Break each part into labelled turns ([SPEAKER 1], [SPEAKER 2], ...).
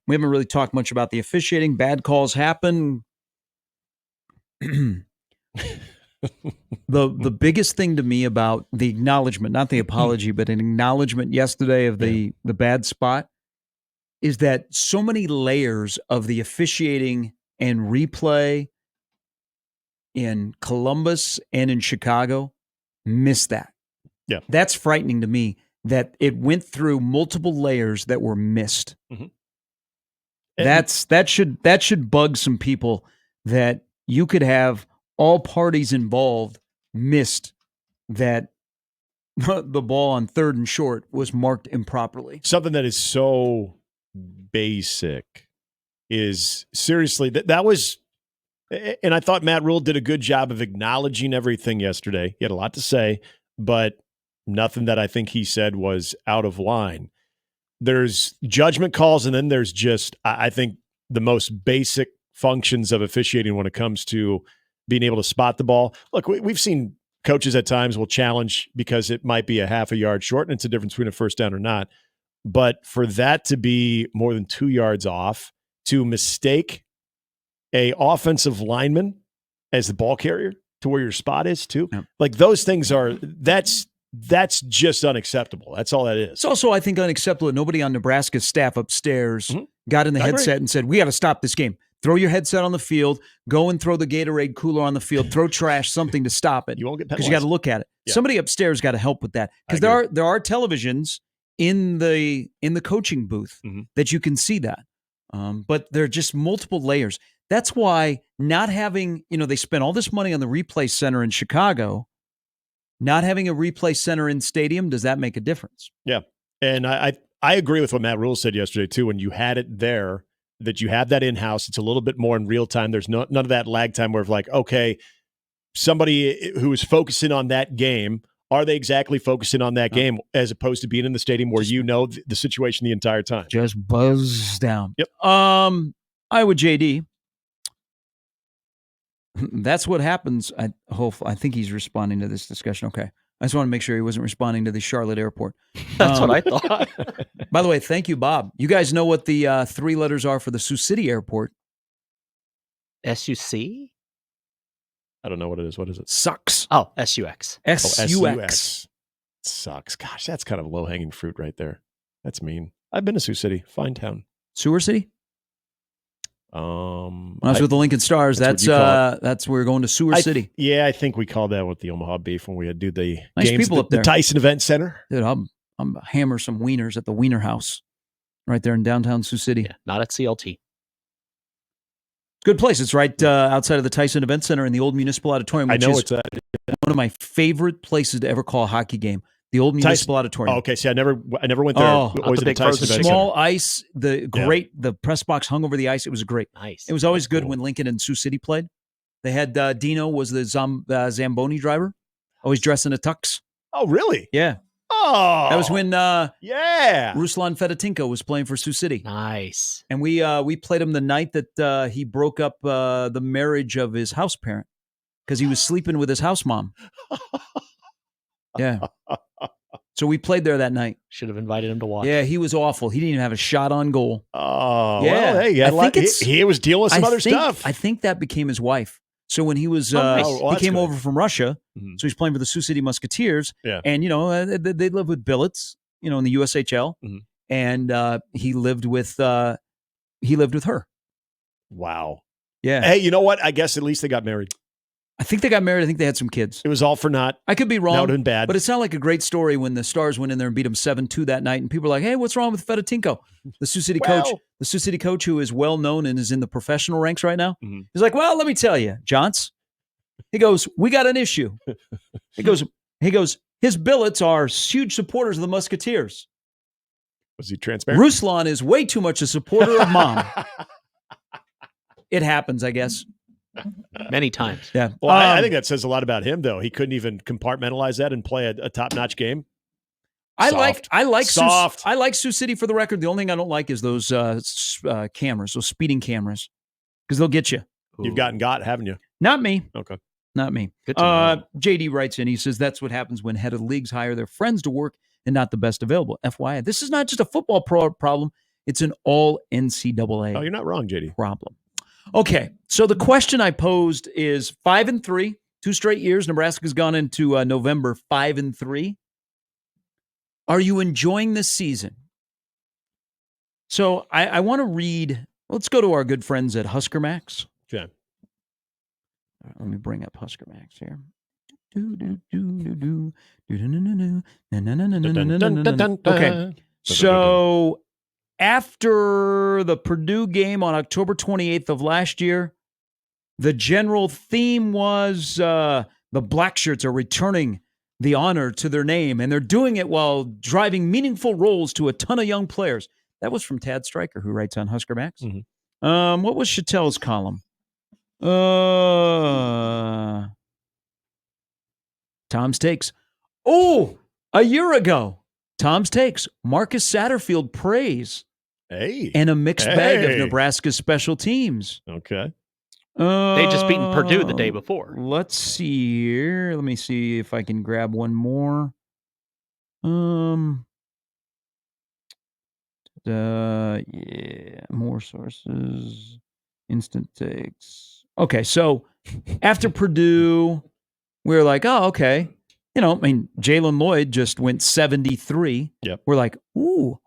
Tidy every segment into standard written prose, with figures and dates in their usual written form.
[SPEAKER 1] We haven't really talked much about the officiating. Bad calls happen. The biggest thing to me about the acknowledgement, not the apology, but an acknowledgement yesterday of the bad spot, is that so many layers of the officiating and replay in Columbus and in Chicago missed that.
[SPEAKER 2] Yeah.
[SPEAKER 1] That's frightening to me that it went through multiple layers that were missed.
[SPEAKER 2] Mm-hmm.
[SPEAKER 1] That should bug some people, that you could have all parties involved missed that the ball on 3rd and short was marked improperly.
[SPEAKER 2] Something that is so basic is seriously that was, and I thought Matt Rule did a good job of acknowledging everything yesterday. He had a lot to say, but nothing that I think he said was out of line. There's judgment calls, and then there's just, I think, the most basic functions of officiating when it comes to being able to spot the ball. Look, we've seen coaches at times will challenge because it might be a half a yard short, and it's a difference between a first down or not. But for that to be more than 2 yards off, to mistake a offensive lineman as the ball carrier to where your spot is too, like those things that's just unacceptable. That's all that is.
[SPEAKER 1] It's also, I think, unacceptable that nobody on Nebraska's staff upstairs got in the headset and said, we got to stop this game. Throw your headset on the field, go and throw the Gatorade cooler on the field, throw trash, something to stop it.
[SPEAKER 2] You won't get
[SPEAKER 1] penalized. Because you got to look at it. Yeah. Somebody upstairs got to help with that. Because there are televisions in the coaching booth that you can see that. But there are just multiple layers. That's why not having, they spent all this money on the replay center in Chicago. Not having a replay center in stadium, does that make a difference?
[SPEAKER 2] Yeah. And I agree with what Matt Rule said yesterday, too. When you had it there, that you have that in-house, it's a little bit more in real time. There's none of that lag time where, like, okay, somebody who is focusing on that game, are they exactly focusing on that game as opposed to being in the stadium where the situation the entire time?
[SPEAKER 1] Just buzz down.
[SPEAKER 2] Yep.
[SPEAKER 1] Iowa JD. That's what happens. I think he's responding to this discussion. Okay. I just want to make sure he wasn't responding to the Charlotte airport.
[SPEAKER 3] That's what I thought.
[SPEAKER 1] By the way, thank you, Bob. You guys know what the 3 letters are for the Sioux City airport?
[SPEAKER 3] SUC?
[SPEAKER 2] I don't know what it is. What is it?
[SPEAKER 1] Sucks.
[SPEAKER 3] Oh, SUX.
[SPEAKER 1] SUX.
[SPEAKER 2] Sucks. Gosh, that's kind of low-hanging fruit right there. That's mean. I've been to Sioux City. Fine town.
[SPEAKER 1] Sewer City? When I was with the Lincoln Stars, that's where we're going to Sewer City.
[SPEAKER 2] I think we called that with the Omaha Beef when we had do the
[SPEAKER 1] nice
[SPEAKER 2] games
[SPEAKER 1] people
[SPEAKER 2] at
[SPEAKER 1] up there.
[SPEAKER 2] The Tyson Event Center.
[SPEAKER 1] Dude, I'm hammer some wieners at the Wiener House right there in downtown Sioux City.
[SPEAKER 3] Yeah, not at CLT.
[SPEAKER 1] Good place. It's right outside of the Tyson Event Center in the old Municipal Auditorium.
[SPEAKER 2] I know it's
[SPEAKER 1] one of my favorite places to ever call a hockey game. The old Municipal Auditorium.
[SPEAKER 2] Oh, okay. See, I never went there. Always
[SPEAKER 3] the
[SPEAKER 2] at the Tyson Event
[SPEAKER 1] small
[SPEAKER 2] Center.
[SPEAKER 1] ice. The press box hung over the ice. It was great.
[SPEAKER 3] Nice.
[SPEAKER 1] It was always good when Lincoln and Sioux City played. They had Dino was the Zamboni driver, always dressed in a tux.
[SPEAKER 2] Oh, really?
[SPEAKER 1] Yeah.
[SPEAKER 2] Oh,
[SPEAKER 1] that was when
[SPEAKER 2] Ruslan
[SPEAKER 1] Fedotenko was playing for Sioux City.
[SPEAKER 3] Nice.
[SPEAKER 1] And we played him the night that he broke up the marriage of his house parent because he was sleeping with his house mom. Yeah. So we played there that night.
[SPEAKER 3] Should have invited him to watch.
[SPEAKER 1] Yeah, he was awful. He didn't even have a shot on goal.
[SPEAKER 2] Oh,
[SPEAKER 1] yeah.
[SPEAKER 2] Well, hey, he was dealing with some other stuff.
[SPEAKER 1] I think that became his wife. So when he was,
[SPEAKER 2] nice.
[SPEAKER 1] he came over from Russia, so he's playing for the Sioux City Musketeers.
[SPEAKER 2] Yeah.
[SPEAKER 1] And, they live with billets, in the USHL. And he lived with her.
[SPEAKER 2] Wow.
[SPEAKER 1] Yeah.
[SPEAKER 2] Hey, you know what? I guess at least they got married.
[SPEAKER 1] I think they got married. I think they had some kids.
[SPEAKER 2] It was all for naught.
[SPEAKER 1] I could be wrong.
[SPEAKER 2] That would have been bad.
[SPEAKER 1] But it sounded like a great story when the Stars went in there and beat them 7-2 that night. And people were like, hey, what's wrong with Fedotenko? The Sioux City coach, who is well known and is in the professional ranks right now. He's like, well, let me tell you, Johns. He goes, we got an issue. He goes, his billets are huge supporters of the Musketeers.
[SPEAKER 2] Was he transparent?
[SPEAKER 1] Ruslan is way too much a supporter of Mom. It happens, I guess.
[SPEAKER 3] Many times.
[SPEAKER 1] Yeah.
[SPEAKER 2] Well, I think that says a lot about him, though. He couldn't even compartmentalize that and play a top-notch game.
[SPEAKER 1] I like
[SPEAKER 2] Soft.
[SPEAKER 1] Sioux City for the record. The only thing I don't like is those cameras, those speeding cameras, because they'll get you.
[SPEAKER 2] You've got, haven't you?
[SPEAKER 1] Not me.
[SPEAKER 2] Okay.
[SPEAKER 1] Not me.
[SPEAKER 3] Good to know.
[SPEAKER 1] JD writes in. He says that's what happens when head of leagues hire their friends to work and not the best available. FYI, this is not just a football problem. It's an all NCAA
[SPEAKER 2] Oh, you're not wrong, JD.
[SPEAKER 1] problem. Okay, so the question I posed is 5-3, 2 straight years. Nebraska's gone into November 5-3. Are you enjoying this season? So I want to read. Let's go to our good friends at Husker Max.
[SPEAKER 2] Okay.
[SPEAKER 1] Let me bring up Husker Max here. Okay. So after the Purdue game on October 28th of last year, the general theme was the black shirts are returning the honor to their name, and they're doing it while driving meaningful roles to a ton of young players. That was from Tad Stryker, who writes on Husker Max.
[SPEAKER 2] Mm-hmm.
[SPEAKER 1] What was Chattel's column? Tom's Takes. Oh, a year ago. Tom's Takes. Marcus Satterfield praise.
[SPEAKER 2] Hey.
[SPEAKER 1] And a mixed bag of Nebraska's special teams.
[SPEAKER 2] Okay.
[SPEAKER 3] They just beaten Purdue the day before.
[SPEAKER 1] Let's see here. Let me see if I can grab one more. More sources. Instant takes. Okay, so after Purdue, we were like, oh, okay. Jalen Lloyd just went 73.
[SPEAKER 2] Yep.
[SPEAKER 1] We're like, ooh,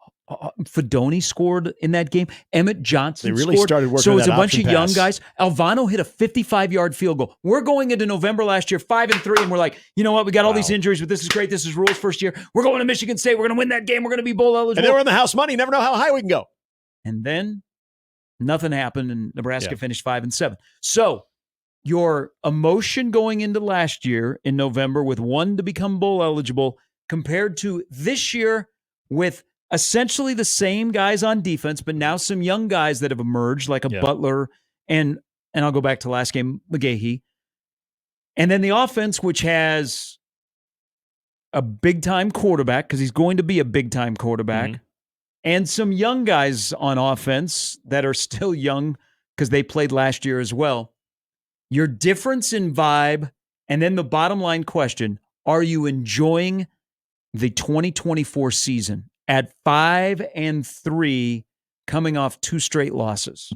[SPEAKER 1] Fedoni scored in that game. Emmett Johnson
[SPEAKER 2] They really
[SPEAKER 1] scored.
[SPEAKER 2] started working
[SPEAKER 1] So
[SPEAKER 2] on
[SPEAKER 1] it's a
[SPEAKER 2] that
[SPEAKER 1] bunch of
[SPEAKER 2] option
[SPEAKER 1] young
[SPEAKER 2] pass.
[SPEAKER 1] guys. Alvano hit a 55-yard field goal. We're going into November last year, 5-3, and we're like, you know what? We got all these injuries, but this is great. This is Rule's first year. We're going to Michigan State. We're going to win that game. We're going to be bowl eligible.
[SPEAKER 2] And they were in the house money. You never know how high we can go.
[SPEAKER 1] And then nothing happened, and Nebraska finished 5-7. So your emotion going into last year in November with one to become bowl eligible compared to this year with essentially the same guys on defense, but now some young guys that have emerged like a Butler and I'll go back to last game, McGahee. And then the offense, which has a big-time quarterback, because he's going to be a big-time quarterback, and some young guys on offense that are still young because they played last year as well. Your difference in vibe, and then the bottom line question, are you enjoying the 2024 season at 5-3 coming off 2 straight losses?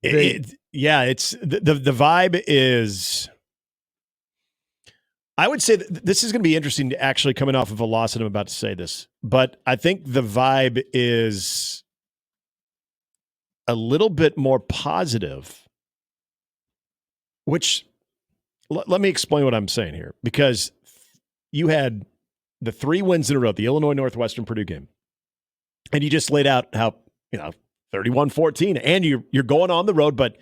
[SPEAKER 2] It's the vibe is, I would say that this is going to be interesting to actually coming off of a loss, and I'm about to say this, but I think the vibe is a little bit more positive. Which, let me explain what I'm saying here, because you had the 3 wins in a row, the Illinois Northwestern Purdue game, and you just laid out how 31-14, and you're going on the road, but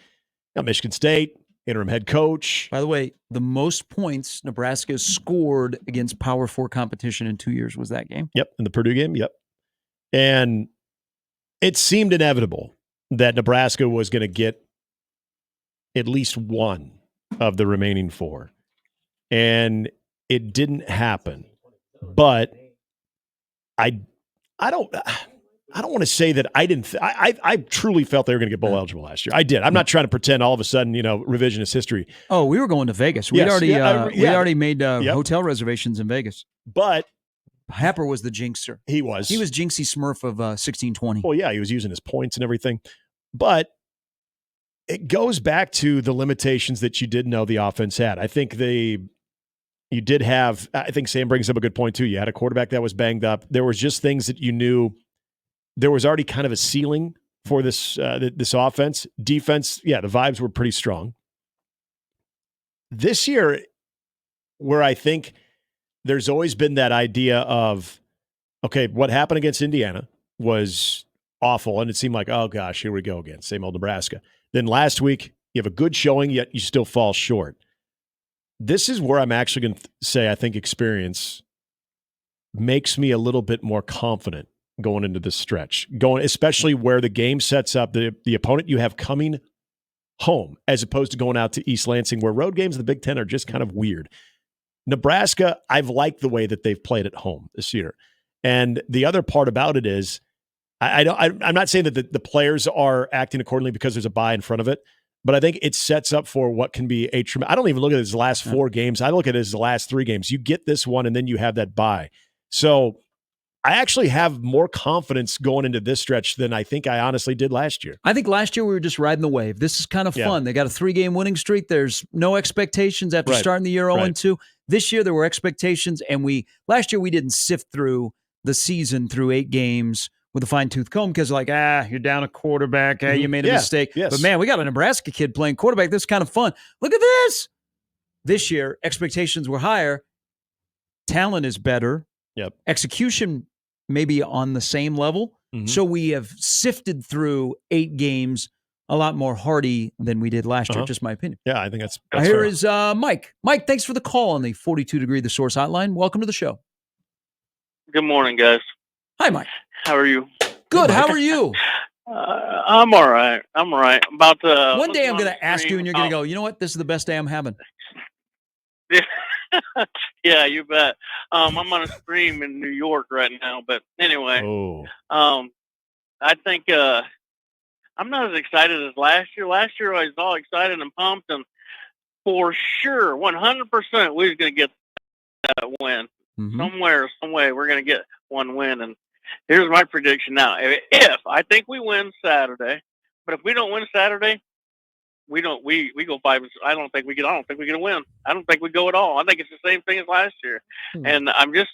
[SPEAKER 2] Michigan State, interim head coach.
[SPEAKER 1] By the way, the most points Nebraska scored against Power 4 competition in 2 years was that game.
[SPEAKER 2] Yep, in the Purdue game. Yep, and it seemed inevitable that Nebraska was going to get at least one of the remaining 4. And it didn't happen. But I don't want to say that I didn't. I truly felt they were going to get bowl eligible last year. I did. I'm not trying to pretend all of a sudden, revisionist history.
[SPEAKER 1] Oh, we were going to Vegas. We'd already made hotel reservations in Vegas.
[SPEAKER 2] But
[SPEAKER 1] Happer was the jinxer.
[SPEAKER 2] He was
[SPEAKER 1] Jinxie Smurf of 1620.
[SPEAKER 2] Well, yeah, he was using his points and everything. But it goes back to the limitations that you did know the offense had. I think you did have, I think Sam brings up a good point too. You had a quarterback that was banged up. There was just things that you knew there was already kind of a ceiling for this offense. Defense, the vibes were pretty strong. This year, where I think there's always been that idea of, okay, what happened against Indiana was awful, and it seemed like, oh gosh, here we go again, same old Nebraska. Then last week, you have a good showing, yet you still fall short. This is where I'm actually going to say I think experience makes me a little bit more confident going into this stretch, especially where the game sets up the opponent you have coming home, as opposed to going out to East Lansing, where road games in the Big Ten are just kind of weird. Nebraska, I've liked the way that they've played at home this year. And the other part about it is, I'm not saying that the players are acting accordingly because there's a bye in front of it, but I think it sets up for what can be I don't even look at it as the last 4 games. I look at it as the last 3 games. You get this one, and then you have that bye. So I actually have more confidence going into this stretch than I think I honestly did last year.
[SPEAKER 1] I think last year we were just riding the wave. This is kind of fun. They got a 3-game winning streak. There's no expectations after starting the year 0-2. This year there were expectations, and last year we didn't sift through the season through 8 games with a fine-tooth comb because you're down a quarterback. You made a mistake.
[SPEAKER 2] Yes.
[SPEAKER 1] But, man, we got a Nebraska kid playing quarterback. This is kind of fun. Look at this. This year, expectations were higher. Talent is better.
[SPEAKER 2] Yep.
[SPEAKER 1] Execution maybe on the same level. Mm-hmm. So we have sifted through 8 games a lot more hardy than we did last year, just my opinion.
[SPEAKER 2] Yeah, I think that's
[SPEAKER 1] Here
[SPEAKER 2] fair.
[SPEAKER 1] is Mike. Mike, thanks for the call on the 42 Degree The Source hotline. Welcome to the show.
[SPEAKER 4] Good morning, guys.
[SPEAKER 1] Hi, Mike.
[SPEAKER 4] How are you?
[SPEAKER 1] Good. How are you?
[SPEAKER 4] I'm all right. About
[SPEAKER 1] one day I'm going to ask you, and you're going to go, you know what? This is the best day I'm having.
[SPEAKER 4] Yeah, you bet. I'm on a stream in New York right now, but anyway, I think I'm not as excited as last year. Last year I was all excited and pumped, and for sure, 100%, we was going to get that win. Somewhere, some way, we're going to get one win. And here's my prediction now: if I think we win Saturday, but if we don't win Saturday, we go 5. I don't think we get a win. I don't think we go at all. I think it's the same thing as last year. And I'm just,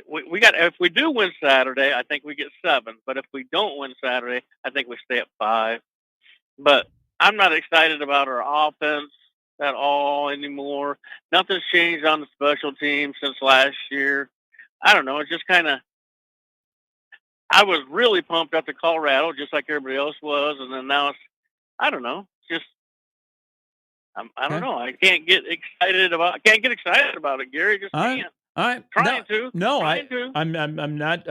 [SPEAKER 4] we got. If we do win Saturday, I think we get 7. But if we don't win Saturday, I think we stay at 5. But I'm not excited about our offense at all anymore. Nothing's changed on the special team since last year. I don't know. It's just kind of. I was really pumped up to Colorado, just like everybody else was, and then now it's, I don't know, just, I don't know. I can't get excited about it, Gary. Just can't.
[SPEAKER 1] All right.
[SPEAKER 4] Trying to.
[SPEAKER 1] I'm not.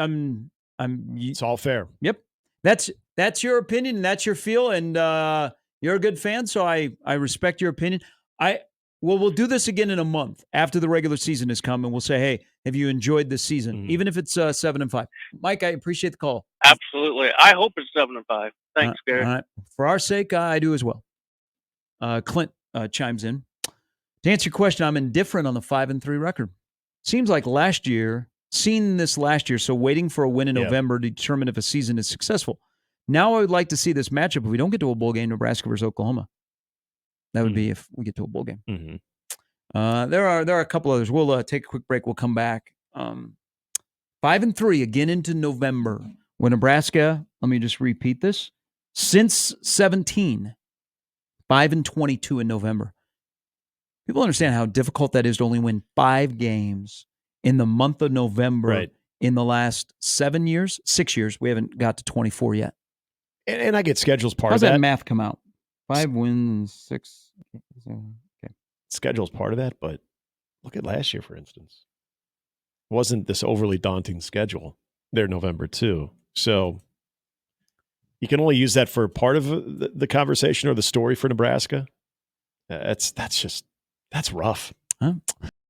[SPEAKER 2] It's all fair.
[SPEAKER 1] Yep. That's your opinion, and that's your feel, and you're a good fan, so I respect your opinion. We'll do this again in a month after the regular season has come, and we'll say, hey, have you enjoyed this season? Even if it's 7-5. Mike, I appreciate the call.
[SPEAKER 4] Absolutely. I hope it's 7-5. Thanks, Gary.
[SPEAKER 1] All right. For our sake, I do as well. Clint chimes in. To answer your question, I'm indifferent on the 5-3 record. Seems like seen this last year, so waiting for a win in November to determine if a season is successful. Now I would like to see this matchup if we don't get to a bowl game, Nebraska versus Oklahoma. That would be if we get to a bowl game. There are a couple others. We'll take a quick break. We'll come back. 5-3 again into November. When Nebraska, let me just repeat this, since 17, 5-22 in November. People understand how difficult that is to only win 5 games in the month of November in the last 6 years. We haven't got to 24 yet.
[SPEAKER 2] And I get schedules part
[SPEAKER 1] of
[SPEAKER 2] that.
[SPEAKER 1] How's that math come out? 5 wins, 6. Okay.
[SPEAKER 2] Schedule's part of that, but look at last year, for instance. It wasn't this overly daunting schedule there November too. So you can only use that for part of the conversation or the story for Nebraska. That's rough.
[SPEAKER 1] Huh?